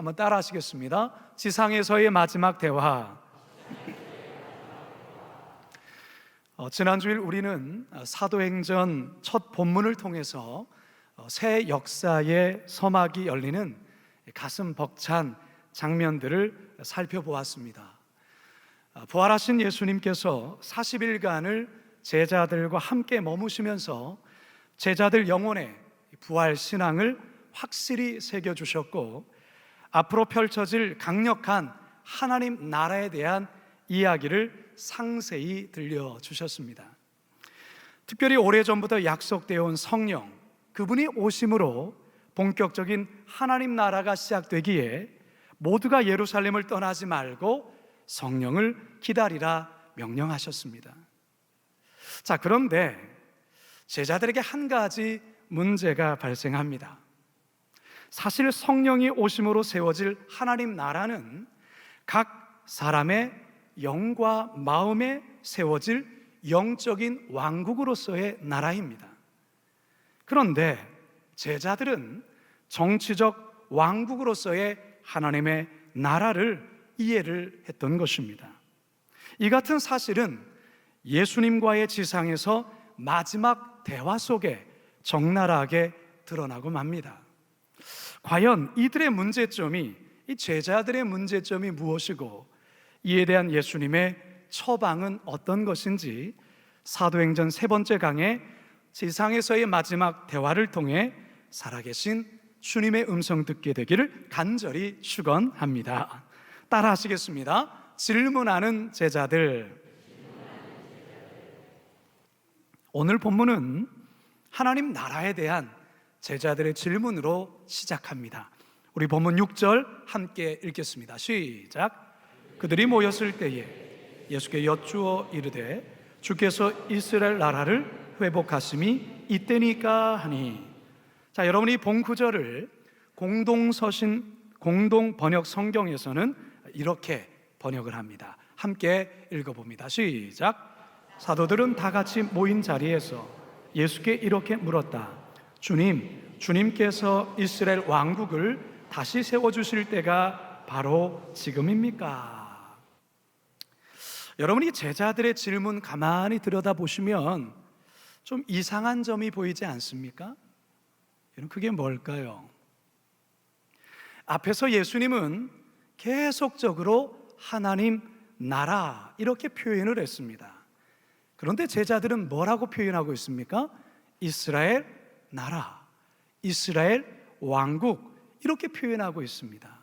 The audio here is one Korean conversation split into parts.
한번 따라 하시겠습니다. 지상에서의 마지막 대화. 지난주일 우리는 사도행전 첫 본문을 통해서 새 역사의 서막이 열리는 가슴 벅찬 장면들을 살펴보았습니다. 부활하신 예수님께서 40일간을 제자들과 함께 머무시면서 제자들 영혼에 부활 신앙을 확실히 새겨주셨고, 앞으로 펼쳐질 강력한 하나님 나라에 대한 이야기를 상세히 들려주셨습니다. 특별히 오래전부터 약속되어 온 성령, 그분이 오심으로 본격적인 하나님 나라가 시작되기에 모두가 예루살렘을 떠나지 말고 성령을 기다리라 명령하셨습니다. 자, 그런데 제자들에게 한 가지 문제가 발생합니다. 사실 성령이 오심으로 세워질 하나님 나라는 각 사람의 영과 마음에 세워질 영적인 왕국으로서의 나라입니다. 그런데 제자들은 정치적 왕국으로서의 하나님의 나라를 이해를 했던 것입니다. 이 같은 사실은 예수님과의 지상에서 마지막 대화 속에 적나라하게 드러나고 맙니다. 과연 이들의 문제점이, 이 제자들의 문제점이 무엇이고 이에 대한 예수님의 처방은 어떤 것인지 사도행전 3번째 강의 지상에서의 마지막 대화를 통해 살아계신 주님의 음성 듣게 되기를 간절히 축원합니다. 따라 하시겠습니다. 질문하는 제자들. 오늘 본문은 하나님 나라에 대한 제자들의 질문으로 시작합니다. 우리 본문 6절 함께 읽겠습니다. 시작. 그들이 모였을 때에 예수께 여쭈어 이르되 주께서 이스라엘 나라를 회복하심이 이때니까 하니. 자, 여러분이 본 구절을 공동서신 공동 번역 성경에서는 이렇게 번역을 합니다. 함께 읽어봅니다. 시작. 사도들은 다 같이 모인 자리에서 예수께 이렇게 물었다. 주님, 주님께서 이스라엘 왕국을 다시 세워주실 때가 바로 지금입니까? 여러분이 제자들의 질문 가만히 들여다보시면 좀 이상한 점이 보이지 않습니까? 그게 뭘까요? 앞에서 예수님은 계속적으로 하나님 나라 이렇게 표현을 했습니다. 그런데 제자들은 뭐라고 표현하고 있습니까? 이스라엘 나라, 이스라엘 왕국 이렇게 표현하고 있습니다.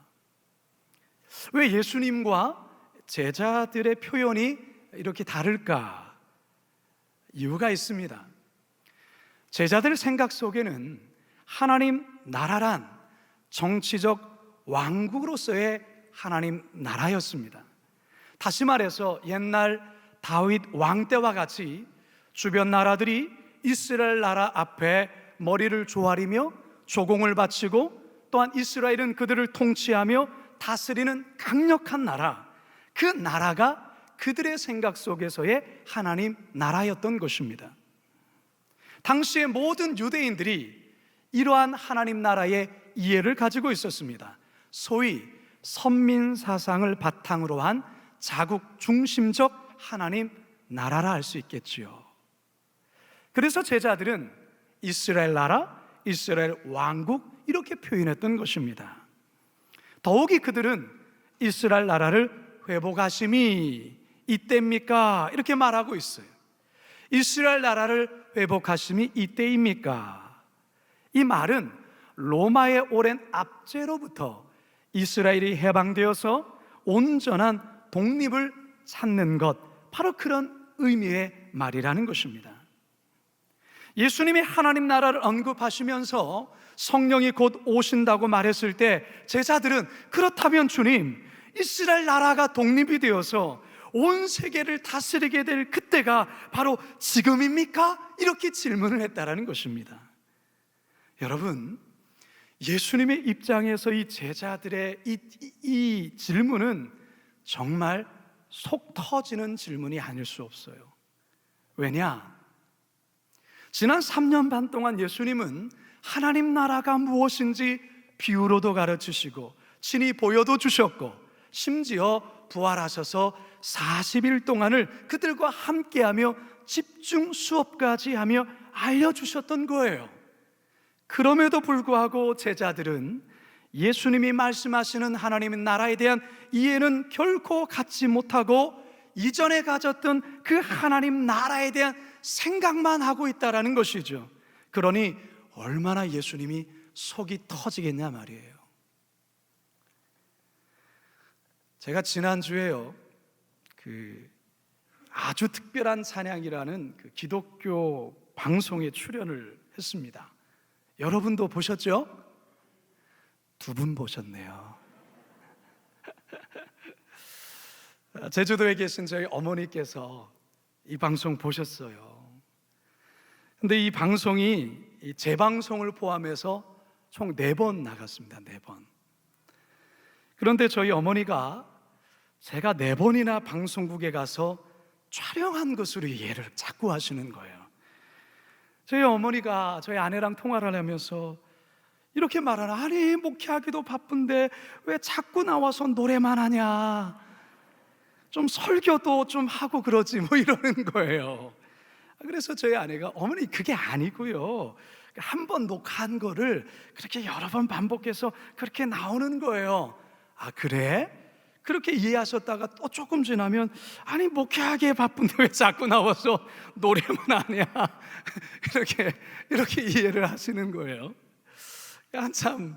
왜 예수님과 제자들의 표현이 이렇게 다를까? 이유가 있습니다. 제자들 생각 속에는 하나님 나라란 정치적 왕국으로서의 하나님 나라였습니다. 다시 말해서 옛날 다윗 왕 때와 같이 주변 나라들이 이스라엘 나라 앞에 머리를 조아리며 조공을 바치고, 또한 이스라엘은 그들을 통치하며 다스리는 강력한 나라, 그 나라가 그들의 생각 속에서의 하나님 나라였던 것입니다. 당시의 모든 유대인들이 이러한 하나님 나라의 이해를 가지고 있었습니다. 소위 선민 사상을 바탕으로 한 자국 중심적 하나님 나라라 할 수 있겠지요. 그래서 제자들은 이스라엘 나라, 이스라엘 왕국 이렇게 표현했던 것입니다. 더욱이 그들은 이스라엘 나라를 회복하심이 이때입니까? 이렇게 말하고 있어요. 이스라엘 나라를 회복하심이 이때입니까? 이 말은 로마의 오랜 압제로부터 이스라엘이 해방되어서 온전한 독립을 찾는 것, 바로 그런 의미의 말이라는 것입니다. 예수님이 하나님 나라를 언급하시면서 성령이 곧 오신다고 말했을 때 제자들은 그렇다면 주님, 이스라엘 나라가 독립이 되어서 온 세계를 다스리게 될 그때가 바로 지금입니까? 이렇게 질문을 했다라는 것입니다. 여러분, 예수님의 입장에서 이 제자들의 이 질문은 정말 속 터지는 질문이 아닐 수 없어요. 왜냐? 지난 3년 반 동안 예수님은 하나님 나라가 무엇인지 비유로도 가르치시고 친히 보여도 주셨고 심지어 부활하셔서 40일 동안을 그들과 함께하며 집중 수업까지 하며 알려주셨던 거예요. 그럼에도 불구하고 제자들은 예수님이 말씀하시는 하나님의 나라에 대한 이해는 결코 갖지 못하고 이전에 가졌던 그 하나님 나라에 대한 생각만 하고 있다라는 것이죠. 그러니 얼마나 예수님이 속이 터지겠냐 말이에요. 제가 지난주에요, 아주 특별한 찬양이라는 기독교 방송에 출연을 했습니다. 여러분도 보셨죠? 2분 보셨네요. 제주도에 계신 저희 어머니께서 이 방송 보셨어요. 근데 이 방송이 재방송을 포함해서 총 4번 나갔습니다. 4번. 그런데 저희 어머니가 제가 4번이나 방송국에 가서 촬영한 것으로 이해를 자꾸 하시는 거예요. 저희 어머니가 저희 아내랑 통화를 하면서 이렇게 말하나, 아니 목회하기도 바쁜데 왜 자꾸 나와서 노래만 하냐, 좀 설교도 좀 하고 그러지 뭐 이러는 거예요. 그래서 저희 아내가, 어머니 그게 아니고요, 한 번 녹화한 거를 그렇게 여러 번 반복해서 그렇게 나오는 거예요. 아 그래? 그렇게 이해하셨다가 또 조금 지나면, 아니 목회하기에 바쁜데 왜 자꾸 나와서 노래만 하냐 이렇게 이해를 하시는 거예요. 한참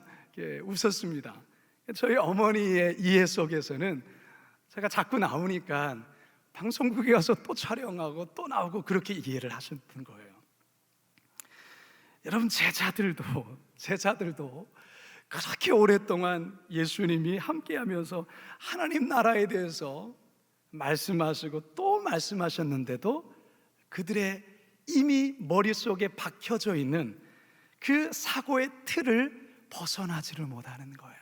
웃었습니다. 저희 어머니의 이해 속에서는 제가 자꾸 나오니까 방송국에 가서 또 촬영하고 또 나오고 그렇게 이해를 하셨던 거예요. 여러분, 제자들도 그렇게 오랫동안 예수님이 함께하면서 하나님 나라에 대해서 말씀하시고 또 말씀하셨는데도 그들의 이미 머릿속에 박혀져 있는 그 사고의 틀을 벗어나지를 못하는 거예요.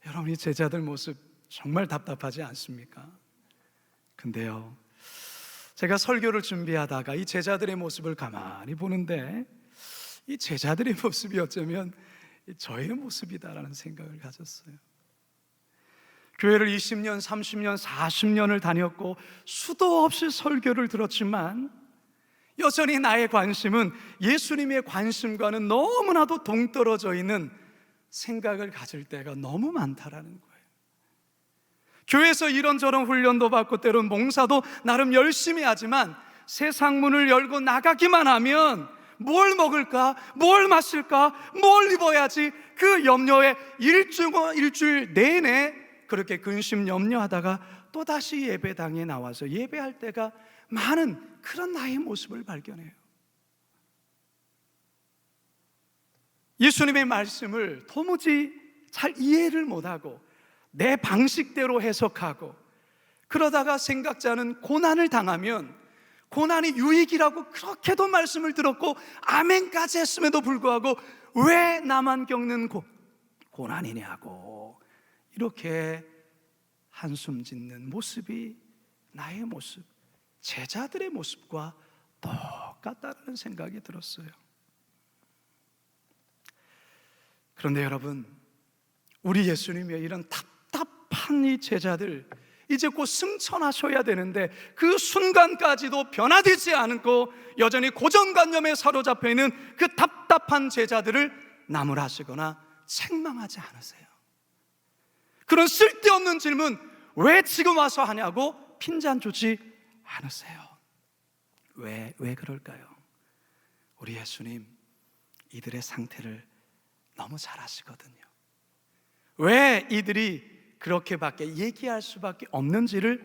여러분이 제자들 모습 정말 답답하지 않습니까? 근데요, 제가 설교를 준비하다가 이 제자들의 모습을 가만히 보는데 이 제자들의 모습이 어쩌면 저의 모습이다라는 생각을 가졌어요. 교회를 20년, 30년, 40년을 다녔고 수도 없이 설교를 들었지만 여전히 나의 관심은 예수님의 관심과는 너무나도 동떨어져 있는 생각을 가질 때가 너무 많다라는 거예요. 교회에서 이런저런 훈련도 받고 때론 봉사도 나름 열심히 하지만 세상 문을 열고 나가기만 하면 뭘 먹을까, 뭘 마실까, 뭘 입어야지, 그 염려에 일주일 내내 그렇게 근심 염려하다가 또다시 예배당에 나와서 예배할 때가 많은 그런 나의 모습을 발견해요. 예수님의 말씀을 도무지 잘 이해를 못하고 내 방식대로 해석하고 그러다가 생각지 않은 고난을 당하면 고난이 유익이라고 그렇게도 말씀을 들었고 아멘까지 했음에도 불구하고 왜 나만 겪는 고난이냐고 이렇게 한숨 짓는 모습이 나의 모습, 제자들의 모습과 똑같다는 생각이 들었어요. 그런데 여러분, 우리 예수님의 이런 답답한 이 제자들 이제 곧 승천하셔야 되는데 그 순간까지도 변화되지 않고 여전히 고정관념에 사로잡혀 있는 그 답답한 제자들을 나무라시거나 책망하지 않으세요. 그런 쓸데없는 질문 왜 지금 와서 하냐고 핀잔 주지 않으세요. 왜 그럴까요? 우리 예수님 이들의 상태를 너무 잘 아시거든요. 왜 이들이 그렇게밖에 얘기할 수밖에 없는지를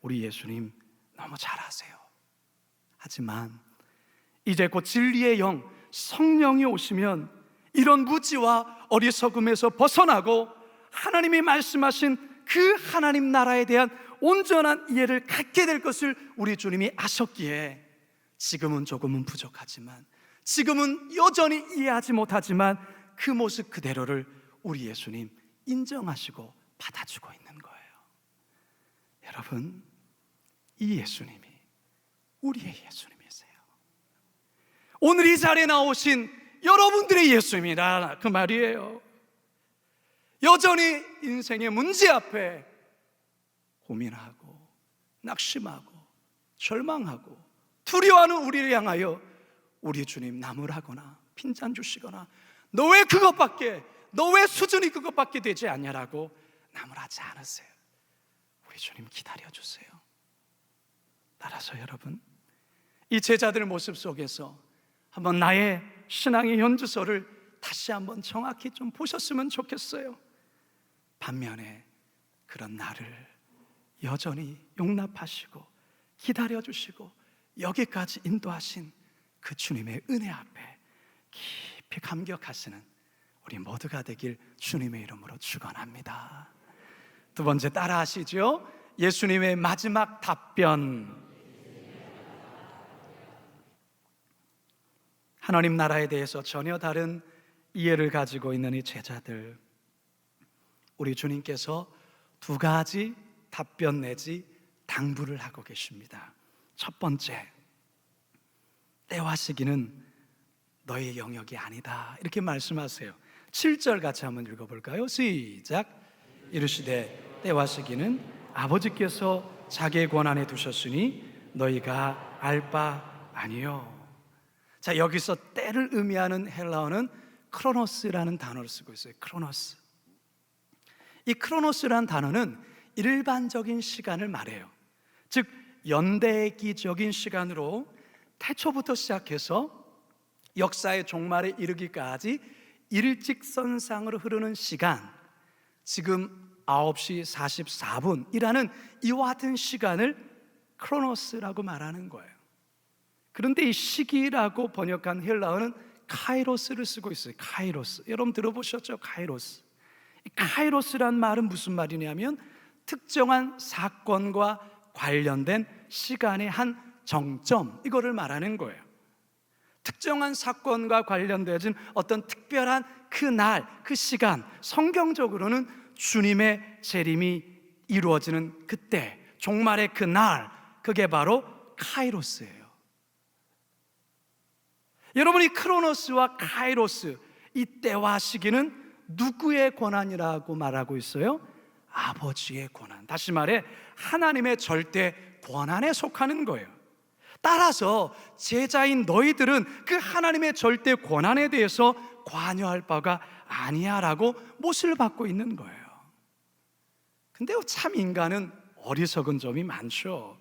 우리 예수님 너무 잘 아세요. 하지만 이제 곧 진리의 영 성령이 오시면 이런 무지와 어리석음에서 벗어나고 하나님이 말씀하신 그 하나님 나라에 대한 온전한 이해를 갖게 될 것을 우리 주님이 아셨기에 지금은 조금은 부족하지만, 지금은 여전히 이해하지 못하지만 그 모습 그대로를 우리 예수님 인정하시고 받아주고 있는 거예요. 여러분, 이 예수님이 우리의 예수님이세요. 오늘 이 자리에 나오신 여러분들의 예수님이라 그 말이에요. 여전히 인생의 문제 앞에 고민하고 낙심하고 절망하고 두려워하는 우리를 향하여 우리 주님 나무라거나 핀잔 주시거나 너 왜 수준이 그것밖에 되지 않냐라고 나무라지 않으세요. 우리 주님 기다려주세요. 따라서 여러분, 이 제자들 모습 속에서 한번 나의 신앙의 현주소를 다시 한번 정확히 좀 보셨으면 좋겠어요. 반면에 그런 나를 여전히 용납하시고 기다려주시고 여기까지 인도하신 그 주님의 은혜 앞에 깊이 감격하시는 우리 모두가 되길 주님의 이름으로 축원합니다. 두 번째 따라하시죠. 예수님의 마지막 답변. 하나님 나라에 대해서 전혀 다른 이해를 가지고 있는 이 제자들, 우리 주님께서 두 가지 답변 내지 당부를 하고 계십니다. 첫 번째, 때와 시기는 너의 영역이 아니다, 이렇게 말씀하세요. 7절 같이 한번 읽어볼까요? 시작. 이르시되 때와 시기는 아버지께서 자기의 권한에 두셨으니 너희가 알 바 아니요. 자, 여기서 때를 의미하는 헬라어는 크로노스라는 단어를 쓰고 있어요. 크로노스. 이 크로노스라는 단어는 일반적인 시간을 말해요. 즉 연대기적인 시간으로 태초부터 시작해서 역사의 종말에 이르기까지 일직선상으로 흐르는 시간, 지금 9시 44분이라는 이와 같은 시간을 크로노스라고 말하는 거예요. 그런데 이 시기라고 번역한 헬라어는 카이로스를 쓰고 있어요. 카이로스. 여러분 들어보셨죠? 카이로스. 이 카이로스란 말은 무슨 말이냐면 특정한 사건과 관련된 시간의 한 정점, 이거를 말하는 거예요. 특정한 사건과 관련되어진 어떤 특별한 그 날, 그 시간, 성경적으로는 주님의 재림이 이루어지는 그때, 종말의 그 날, 그게 바로 카이로스예요. 여러분, 이 크로노스와 카이로스, 이 때와 시기는 누구의 권한이라고 말하고 있어요? 아버지의 권한. 다시 말해 하나님의 절대 권한에 속하는 거예요. 따라서 제자인 너희들은 그 하나님의 절대 권한에 대해서 관여할 바가 아니야 라고 못을 받고 있는 거예요. 근데 참 인간은 어리석은 점이 많죠.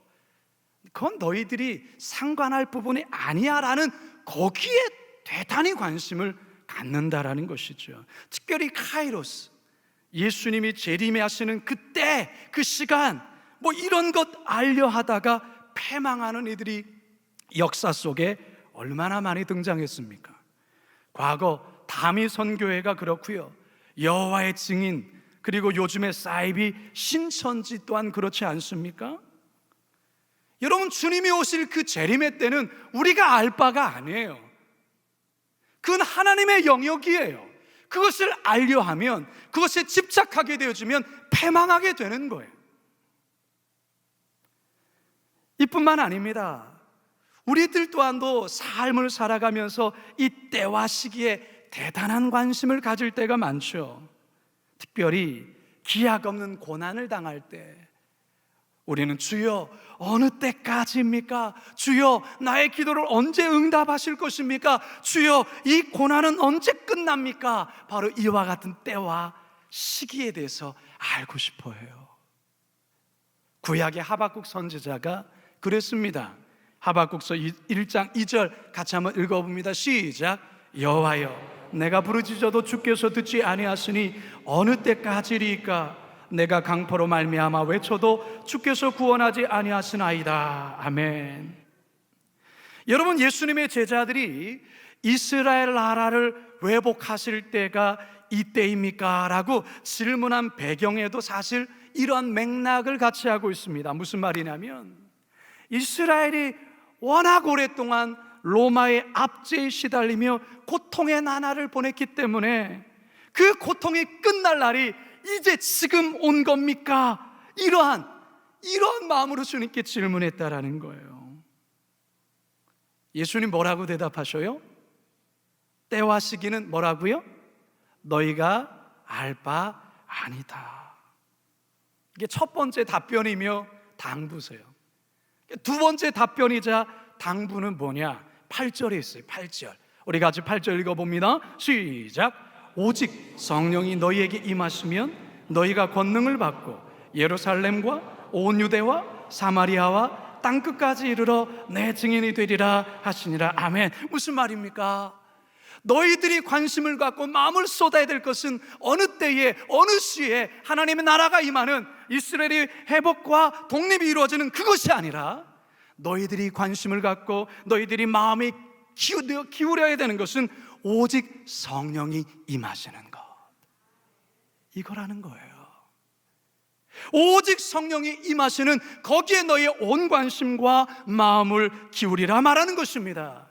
그건 너희들이 상관할 부분이 아니야 라는 거기에 대단히 관심을 갖는다라는 것이죠. 특별히 카이로스, 예수님이 재림하시는 그때, 그 시간, 뭐 이런 것 알려 하다가 패망하는 이들이 역사 속에 얼마나 많이 등장했습니까? 과거 다미 선교회가 그렇고요, 여호와의 증인, 그리고 요즘의 사이비 신천지 또한 그렇지 않습니까? 여러분, 주님이 오실 그 재림의 때는 우리가 알 바가 아니에요. 그건 하나님의 영역이에요. 그것을 알려하면, 그것에 집착하게 되어지면 패망하게 되는 거예요. 이뿐만 아닙니다. 우리들 또한도 삶을 살아가면서 이 때와 시기에 대단한 관심을 가질 때가 많죠. 특별히 기약 없는 고난을 당할 때 우리는 주여 어느 때까지입니까? 주여 나의 기도를 언제 응답하실 것입니까? 주여 이 고난은 언제 끝납니까? 바로 이와 같은 때와 시기에 대해서 알고 싶어 해요. 구약의 하박국 선지자가 그랬습니다. 하박국서 1장 2절 같이 한번 읽어봅니다. 시작. 여호와여 내가 부르짖어도 주께서 듣지 아니하시니 어느 때까지리까? 내가 강포로 말미암아 외쳐도 주께서 구원하지 아니하시나이다. 아멘. 여러분, 예수님의 제자들이 이스라엘 나라를 회복하실 때가 이때입니까? 라고 질문한 배경에도 사실 이런 맥락을 같이 하고 있습니다. 무슨 말이냐면 이스라엘이 워낙 오랫동안 로마의 압제에 시달리며 고통의 나날을 보냈기 때문에 그 고통이 끝날 날이 이제 지금 온 겁니까? 이러한 마음으로 주님께 질문했다라는 거예요. 예수님 뭐라고 대답하셔요? 때와 시기는 뭐라고요? 너희가 알 바 아니다. 이게 첫 번째 답변이며 당부세요. 두 번째 답변이자 당부는 뭐냐? 8절에 있어요. 8절. 우리 같이 8절 읽어봅니다. 시작. 오직 성령이 너희에게 임하시면 너희가 권능을 받고 예루살렘과 온 유대와 사마리아와 땅끝까지 이르러 내 증인이 되리라 하시니라. 아멘. 무슨 말입니까? 너희들이 관심을 갖고 마음을 쏟아야 될 것은 어느 때에 어느 시에 하나님의 나라가 임하는 이스라엘의 회복과 독립이 이루어지는 그것이 아니라 너희들이 관심을 갖고 너희들이 마음이 기울여야 되는 것은 오직 성령이 임하시는 것, 이거라는 거예요. 오직 성령이 임하시는 거기에 너희의 온 관심과 마음을 기울이라 말하는 것입니다.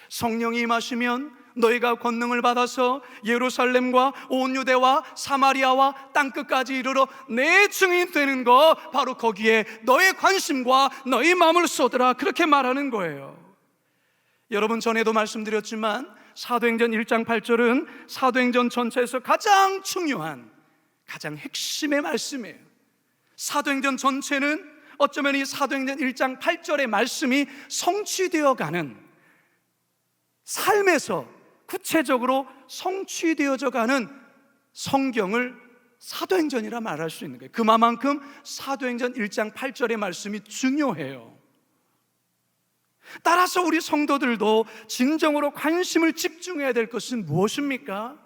성령이 임하시면 너희가 권능을 받아서 예루살렘과 온 유대와 사마리아와 땅끝까지 이르러 내 증인 되는 거, 바로 거기에 너의 관심과 너의 마음을 쏟으라, 그렇게 말하는 거예요. 여러분, 전에도 말씀드렸지만 사도행전 1장 8절은 사도행전 전체에서 가장 중요한, 가장 핵심의 말씀이에요. 사도행전 전체는 어쩌면 이 사도행전 1장 8절의 말씀이 성취되어가는, 삶에서 구체적으로 성취되어져 가는 성경을 사도행전이라 말할 수 있는 거예요. 그만큼 사도행전 1장 8절의 말씀이 중요해요. 따라서 우리 성도들도 진정으로 관심을 집중해야 될 것은 무엇입니까?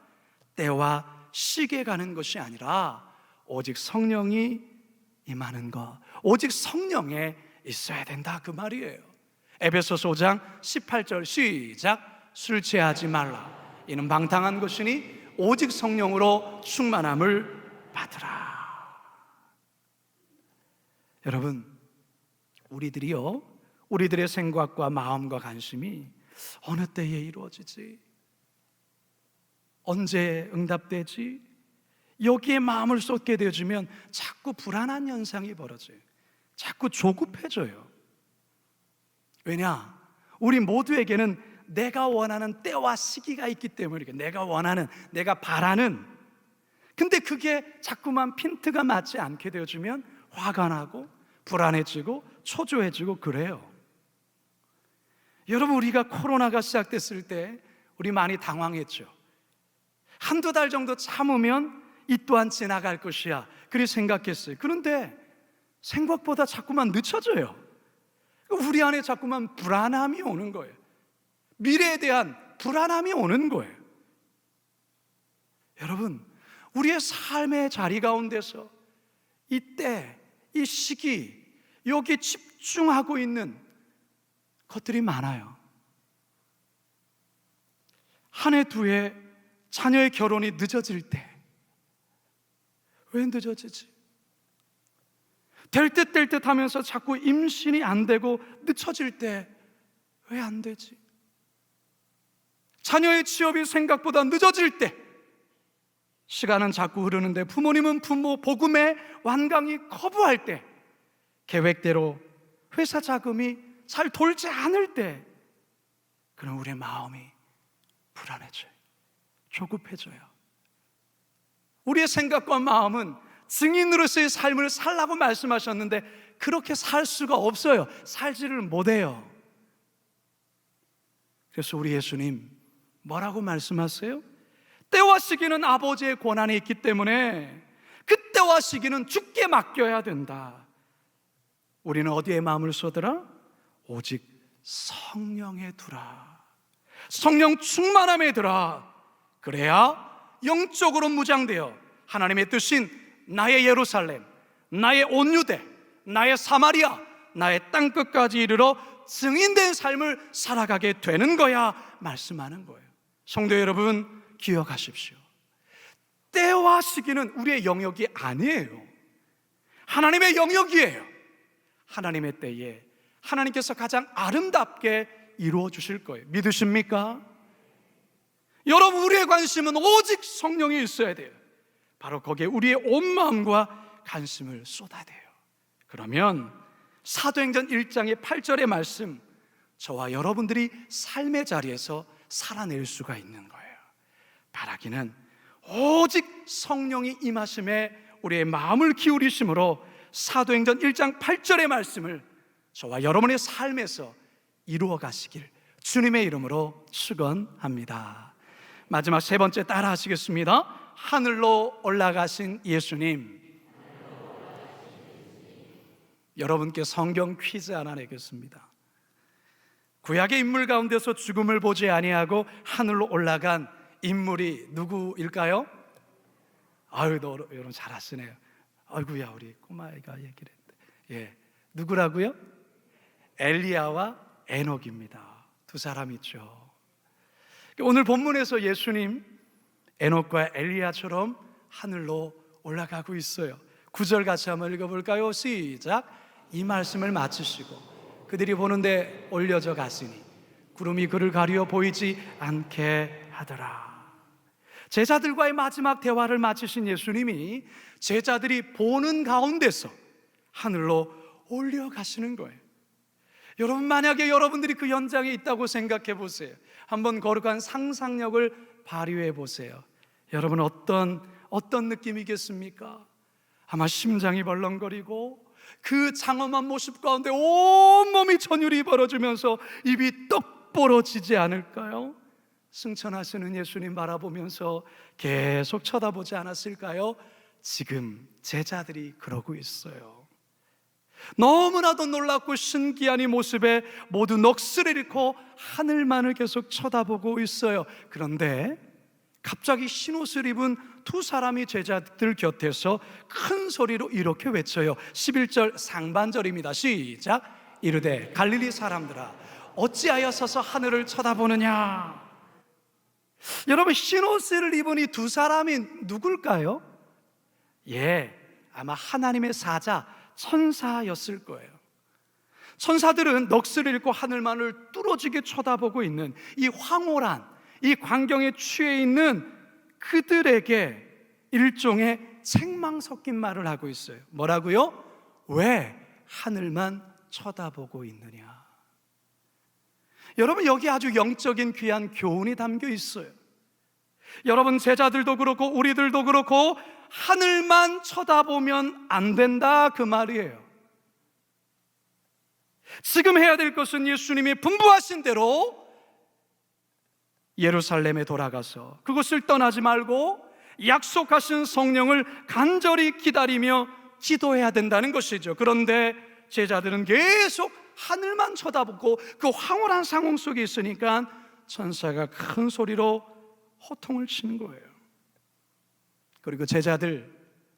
때와 시기에 가는 것이 아니라 오직 성령이 임하는 것, 오직 성령에 있어야 된다, 그 말이에요. 에베소서 5장 18절 시작. 술 취하지 말라. 이는 방탕한 것이니 오직 성령으로 충만함을 받으라. 여러분, 우리들의 생각과 마음과 관심이 어느 때에 이루어지지? 언제 응답되지? 여기에 마음을 쏟게 되어지면 자꾸 불안한 현상이 벌어져요. 자꾸 조급해져요. 왜냐? 우리 모두에게는 내가 원하는 때와 시기가 있기 때문에, 내가 원하는, 내가 바라는, 근데 그게 자꾸만 핀트가 맞지 않게 되어지면 화가 나고 불안해지고 초조해지고 그래요. 여러분, 우리가 코로나가 시작됐을 때 우리 많이 당황했죠. 한두 달 정도 참으면 이 또한 지나갈 것이야, 그리 생각했어요. 그런데 생각보다 자꾸만 늦춰져요. 우리 안에 자꾸만 불안함이 오는 거예요. 미래에 대한 불안함이 오는 거예요. 여러분, 우리의 삶의 자리 가운데서 이때, 이 시기, 여기에 집중하고 있는 것들이 많아요. 한 해, 두 해 자녀의 결혼이 늦어질 때 왜 늦어지지? 될 듯 될 듯 하면서 자꾸 임신이 안 되고 늦춰질 때 왜 안 되지? 자녀의 취업이 생각보다 늦어질 때, 시간은 자꾸 흐르는데 부모님은 부모 복음의 완강히 거부할 때, 계획대로 회사 자금이 잘 돌지 않을 때, 그럼 우리의 마음이 불안해져요. 조급해져요. 우리의 생각과 마음은 증인으로서의 삶을 살라고 말씀하셨는데 그렇게 살 수가 없어요. 살지를 못해요. 그래서 우리 예수님 뭐라고 말씀하세요? 때와 시기는 아버지의 권한에 있기 때문에 그 때와 시기는 주께 맡겨야 된다. 우리는 어디에 마음을 쏟으라? 오직 성령에 두라. 성령 충만함에 두라. 그래야 영적으로 무장되어 하나님의 뜻인 나의 예루살렘, 나의 온 유대, 나의 사마리아, 나의 땅끝까지 이르러 증인된 삶을 살아가게 되는 거야 말씀하는 거예요. 성도 여러분, 기억하십시오. 때와 시기는 우리의 영역이 아니에요. 하나님의 영역이에요. 하나님의 때에 하나님께서 가장 아름답게 이루어 주실 거예요. 믿으십니까? 여러분, 우리의 관심은 오직 성령이 있어야 돼요. 바로 거기에 우리의 온 마음과 관심을 쏟아야 돼요. 그러면 사도행전 1장의 8절의 말씀, 저와 여러분들이 삶의 자리에서 살아낼 수가 있는 거예요. 바라기는 오직 성령이 임하심에 우리의 마음을 기울이심으로 사도행전 1장 8절의 말씀을 저와 여러분의 삶에서 이루어 가시길 주님의 이름으로 축원합니다. 마지막 세 번째 따라 하시겠습니다. 하늘로 올라가신 예수님. 여러분께 성경 퀴즈 하나 내겠습니다. 구약의 인물 가운데서 죽음을 보지 아니하고 하늘로 올라간 인물이 누구일까요? 아유, 여러분 잘 아시네요. 아이고야, 우리 꼬마애가 얘기를 했는데, 누구라고요? 엘리야와 에녹입니다. 두 사람 있죠. 오늘 본문에서 예수님 에녹과 엘리야처럼 하늘로 올라가고 있어요. 9절 같이 한번 읽어볼까요? 시작. 이 말씀을 마치시고 그들이 보는데 올려져 갔으니 구름이 그를 가리어 보이지 않게 하더라. 제자들과의 마지막 대화를 마치신 예수님이 제자들이 보는 가운데서 하늘로 올려가시는 거예요. 여러분, 만약에 여러분들이 그 현장에 있다고 생각해 보세요. 한번 거룩한 상상력을 발휘해 보세요. 여러분, 어떤 느낌이겠습니까? 아마 심장이 벌렁거리고 그 장엄한 모습 가운데 온몸이 전율이 벌어지면서 입이 떡 벌어지지 않을까요? 승천하시는 예수님 바라보면서 계속 쳐다보지 않았을까요? 지금 제자들이 그러고 있어요. 너무나도 놀랍고 신기한 이 모습에 모두 넋을 잃고 하늘만을 계속 쳐다보고 있어요. 그런데 갑자기 흰옷을 입은 두 사람이 제자들 곁에서 큰 소리로 이렇게 외쳐요. 11절 상반절입니다. 시작. 이르되 갈릴리 사람들아 어찌하여 서서 하늘을 쳐다보느냐. 여러분, 흰옷을 입은 이 두 사람이 누굴까요? 아마 하나님의 사자 천사였을 거예요. 천사들은 넋을 잃고 하늘만을 뚫어지게 쳐다보고 있는 이 황홀한 이 광경에 취해 있는 그들에게 일종의 책망 섞인 말을 하고 있어요. 뭐라고요? 왜 하늘만 쳐다보고 있느냐. 여러분, 여기 아주 영적인 귀한 교훈이 담겨 있어요. 여러분, 제자들도 그렇고 우리들도 그렇고 하늘만 쳐다보면 안 된다, 그 말이에요. 지금 해야 될 것은 예수님이 분부하신 대로 예루살렘에 돌아가서 그곳을 떠나지 말고 약속하신 성령을 간절히 기다리며 기도해야 된다는 것이죠. 그런데 제자들은 계속 하늘만 쳐다보고 그 황홀한 상황 속에 있으니까 천사가 큰 소리로 호통을 치는 거예요. 그리고 제자들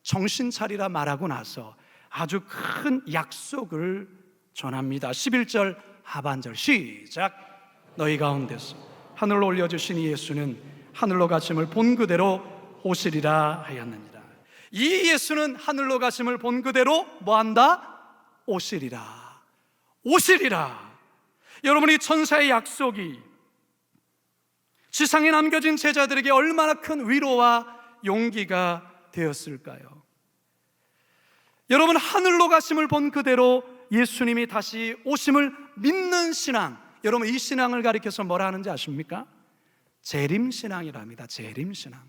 정신 차리라 말하고 나서 아주 큰 약속을 전합니다. 11절 하반절 시작. 너희 가운데서 하늘로 올려주신 예수는 하늘로 가심을 본 그대로 오시리라 하였느니라. 이 예수는 하늘로 가심을 본 그대로 뭐한다? 오시리라. 오시리라. 여러분이 천사의 약속이 지상에 남겨진 제자들에게 얼마나 큰 위로와 용기가 되었을까요? 여러분, 하늘로 가심을 본 그대로 예수님이 다시 오심을 믿는 신앙, 여러분 이 신앙을 가리켜서 뭐라 하는지 아십니까? 재림신앙이랍니다. 재림신앙.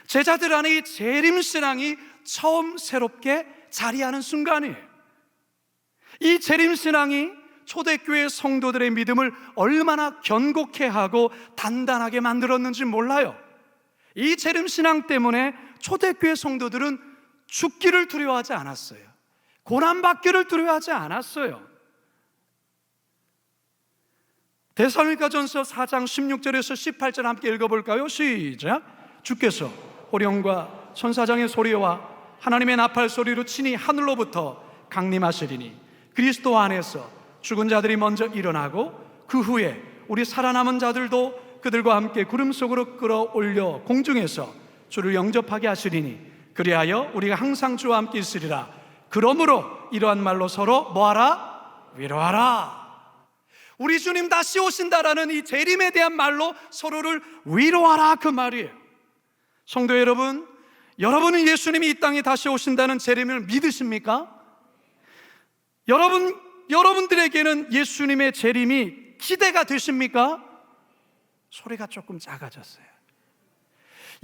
제자들 안에 이 재림신앙이 처음 새롭게 자리하는 순간이에요. 이 재림신앙이 초대교회 성도들의 믿음을 얼마나 견고케 하고 단단하게 만들었는지 몰라요. 이 재림신앙 때문에 초대교회 성도들은 죽기를 두려워하지 않았어요. 고난받기를 두려워하지 않았어요. 데살로니가전서 4장 16절에서 18절 함께 읽어볼까요? 시작. 주께서 호령과 천사장의 소리와 하나님의 나팔 소리로 친히 하늘로부터 강림하시리니 그리스도 안에서 죽은 자들이 먼저 일어나고 그 후에 우리 살아남은 자들도 그들과 함께 구름 속으로 끌어올려 공중에서 주를 영접하게 하시리니 그리하여 우리가 항상 주와 함께 있으리라. 그러므로 이러한 말로 서로 뭐하라? 위로하라. 우리 주님 다시 오신다라는 이 재림에 대한 말로 서로를 위로하라, 그 말이에요. 성도 여러분, 여러분은 예수님이 이 땅에 다시 오신다는 재림을 믿으십니까? 여러분들에게는 예수님의 재림이 기대가 되십니까? 소리가 조금 작아졌어요.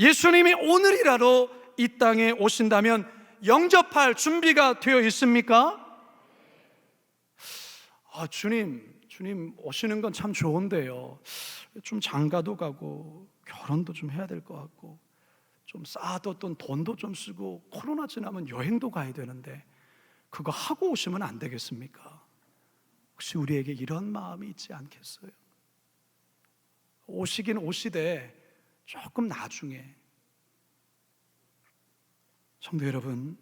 예수님이 오늘이라도 이 땅에 오신다면 영접할 준비가 되어 있습니까? 주님 오시는 건 참 좋은데요, 좀 장가도 가고 결혼도 좀 해야 될 것 같고 좀 쌓아뒀던 돈도 좀 쓰고 코로나 지나면 여행도 가야 되는데 그거 하고 오시면 안 되겠습니까? 혹시 우리에게 이런 마음이 있지 않겠어요? 오시긴 오시되 조금 나중에. 성도 여러분,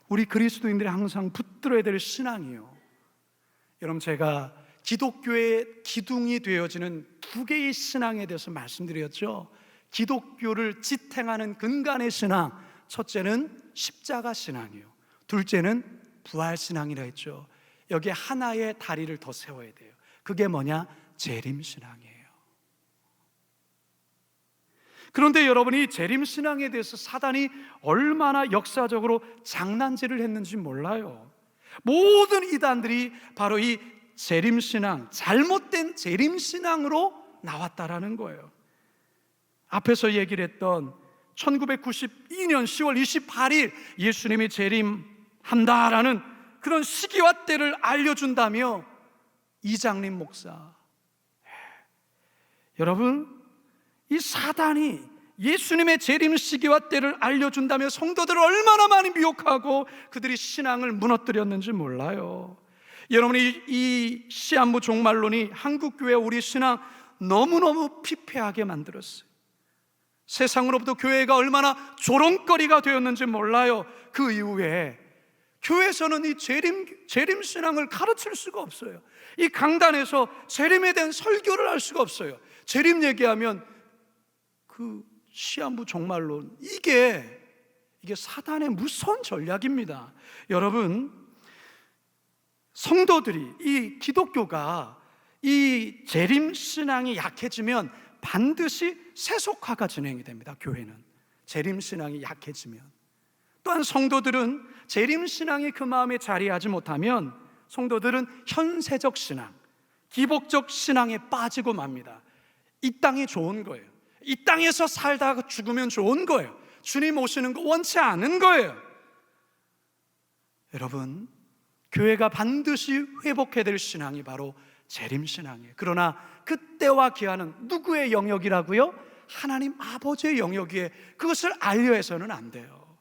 우리 그리스도인들이 항상 붙들어야 될 신앙이요, 여러분, 제가 기독교의 기둥이 되어지는 두 개의 신앙에 대해서 말씀드렸죠. 기독교를 지탱하는 근간의 신앙, 첫째는 십자가 신앙이요, 둘째는 부활 신앙이라 했죠. 여기에 하나의 다리를 더 세워야 돼요. 그게 뭐냐? 재림 신앙이에요. 그런데 여러분이 재림 신앙에 대해서 사단이 얼마나 역사적으로 장난질을 했는지 몰라요. 모든 이단들이 바로 이 재림 신앙, 잘못된 재림 신앙으로 나왔다라는 거예요. 앞에서 얘기를 했던 1992년 10월 28일 예수님이 재림한다라는 그런 시기와 때를 알려준다며 이장림 목사, 여러분, 이 사단이 예수님의 재림 시기와 때를 알려준다며 성도들을 얼마나 많이 미혹하고 그들이 신앙을 무너뜨렸는지 몰라요. 여러분이 이 시한부 종말론이 한국교회 우리 신앙 너무너무 피폐하게 만들었어요. 세상으로부터 교회가 얼마나 조롱거리가 되었는지 몰라요. 그 이후에 교회에서는 이 재림 신앙을 가르칠 수가 없어요. 이 강단에서 재림에 대한 설교를 할 수가 없어요. 재림 얘기하면 그 시한부 종말론, 이게 사단의 무서운 전략입니다. 여러분, 성도들이, 이 기독교가 이 재림 신앙이 약해지면 반드시 세속화가 진행이 됩니다. 교회는 재림 신앙이 약해지면, 또한 성도들은 재림 신앙이 그 마음에 자리하지 못하면 성도들은 현세적 신앙, 기복적 신앙에 빠지고 맙니다. 이 땅이 좋은 거예요. 이 땅에서 살다가 죽으면 좋은 거예요. 주님 오시는 거 원치 않은 거예요. 여러분, 교회가 반드시 회복해야 될 신앙이 바로 재림신앙이에요. 그러나 그때와 기한은 누구의 영역이라고요? 하나님 아버지의 영역이에 그것을 알려해서는 안 돼요.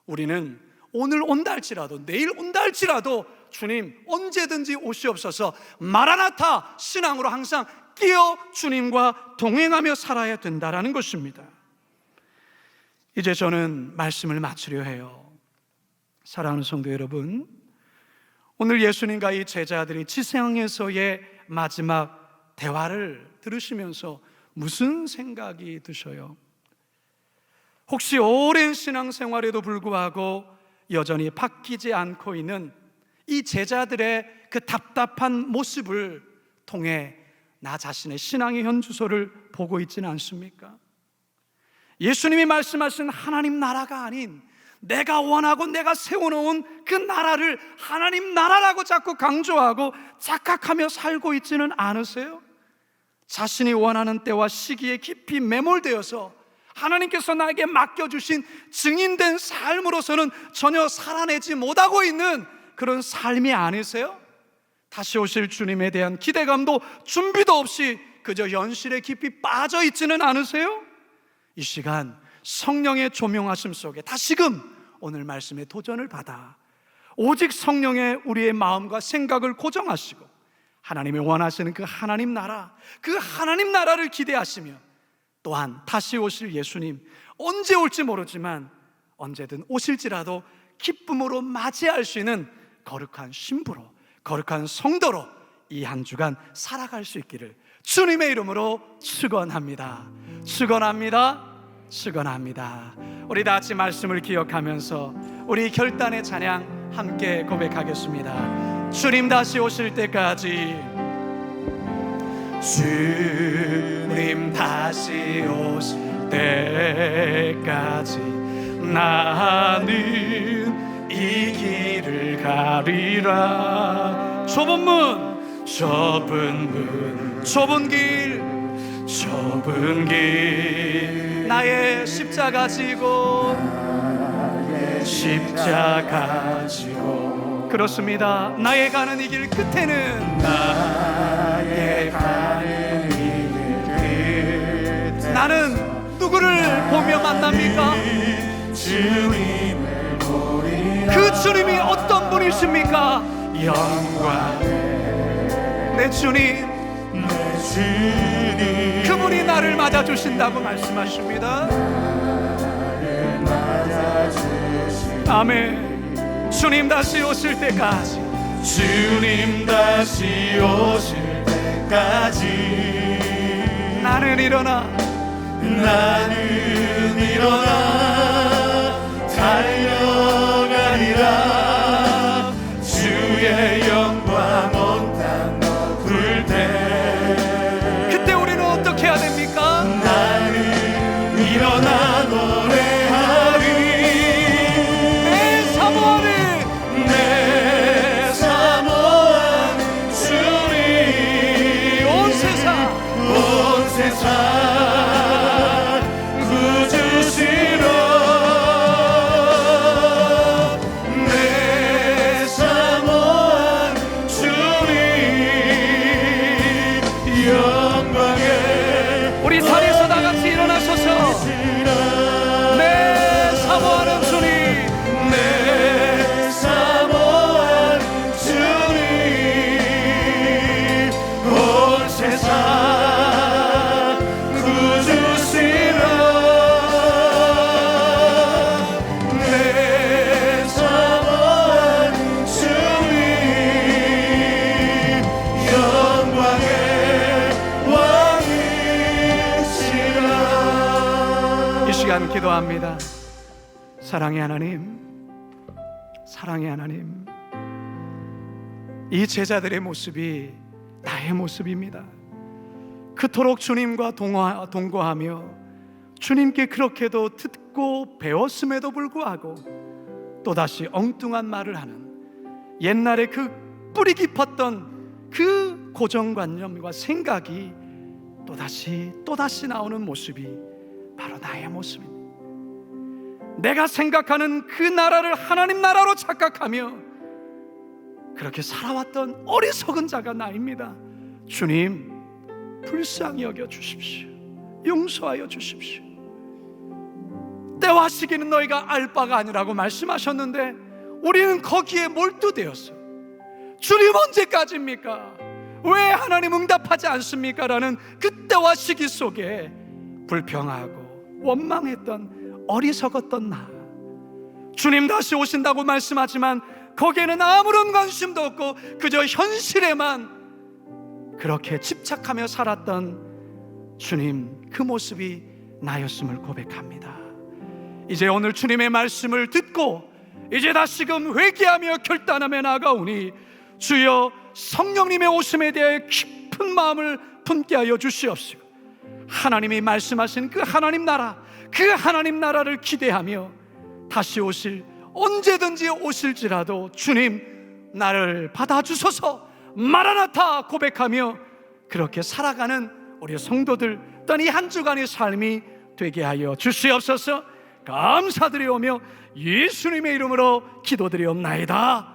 우리는 오늘 온다 할지라도, 내일 온다 할지라도 주님 언제든지 오시옵소서, 마라나타 신앙으로 항상 끼어 주님과 동행하며 살아야 된다라는 것입니다. 이제 저는 말씀을 마치려 해요. 사랑하는 성도 여러분, 오늘 예수님과 이 제자들이 지상에서의 마지막 대화를 들으시면서 무슨 생각이 드셔요? 혹시 오랜 신앙생활에도 불구하고 여전히 바뀌지 않고 있는 이 제자들의 그 답답한 모습을 통해 나 자신의 신앙의 현주소를 보고 있지는 않습니까? 예수님이 말씀하신 하나님 나라가 아닌 내가 원하고 내가 세워놓은 그 나라를 하나님 나라라고 자꾸 강조하고 착각하며 살고 있지는 않으세요? 자신이 원하는 때와 시기에 깊이 매몰되어서 하나님께서 나에게 맡겨주신 증인된 삶으로서는 전혀 살아내지 못하고 있는 그런 삶이 아니세요? 다시 오실 주님에 대한 기대감도 준비도 없이 그저 현실에 깊이 빠져 있지는 않으세요? 이 시간 성령의 조명하심 속에 다시금 오늘 말씀에 도전을 받아 오직 성령의 우리의 마음과 생각을 고정하시고 하나님이 원하시는 그 하나님 나라를 기대하시며, 또한 다시 오실 예수님 언제 올지 모르지만 언제든 오실지라도 기쁨으로 맞이할 수 있는 거룩한 신부로, 거룩한 성도로 이 한 주간 살아갈 수 있기를 주님의 이름으로 축원합니다. 축원합니다. 축원합니다. 우리 다 같이 말씀을 기억하면서 우리 결단의 찬양 함께 고백하겠습니다. 주님 다시 오실 때까지, 주님 다시 오실 때까지 나는 이 길을 가리라. 좁은 문, 좁은 길 나의 십자가 지고 십자가 지고 그렇습니다. 나의 가는 이 길 끝에는 나의 가는 이 길 끝에 나는 누구를 보며 만납니까? 주님을 보리라. 그 주님이 어떤 분이십니까? 영광 내 주님 그분이 나를 맞아주신다고 말씀하십니다. 아멘. 주님 다시 오실 때까지 주님 다시 오실 때까지 나는 일어나 달려가리라. 주의 영광 온 땅 높을 때 그때 우리는 어떻게 해야 됩니까? 나는 일어나 노래하리. 내 사모하는 주님 온 세상 구주시로 내 사모한 주님 영광에 우리 자리에서 다 같이 일어나셔서 내 사모하는 주님 내 사모한 주님 온 세상 기도합니다. 사랑의 하나님, 사랑의 하나님, 이 제자들의 모습이 나의 모습입니다. 그토록 주님과 동거하며 주님께 그렇게도 듣고 배웠음에도 불구하고 또다시 엉뚱한 말을 하는 옛날에 그 뿌리 깊었던 그 고정관념과 생각이 또다시 나오는 모습이 바로 나의 모습입니다. 내가 생각하는 그 나라를 하나님 나라로 착각하며 그렇게 살아왔던 어리석은 자가 나입니다. 주님, 불쌍히 여겨 주십시오. 용서하여 주십시오. 때와 시기는 너희가 알 바가 아니라고 말씀하셨는데 우리는 거기에 몰두되었어. 주님 언제까지입니까? 왜 하나님 응답하지 않습니까? 라는 그 때와 시기 속에 불평하고 원망했던 어리석었던 나. 주님 다시 오신다고 말씀하지만 거기에는 아무런 관심도 없고 그저 현실에만 그렇게 집착하며 살았던 주님, 그 모습이 나였음을 고백합니다. 이제 오늘 주님의 말씀을 듣고 이제 다시금 회개하며 결단하며 나아가오니 주여 성령님의 오심에 대해 깊은 마음을 품게 하여 주시옵시고 하나님이 말씀하신 그 하나님 나라를 기대하며 다시 오실, 언제든지 오실지라도 주님 나를 받아주소서 마라나타 고백하며 그렇게 살아가는 우리 성도들 또한 이 한 주간의 삶이 되게 하여 주시옵소서. 감사드리오며 예수님의 이름으로 기도드리옵나이다.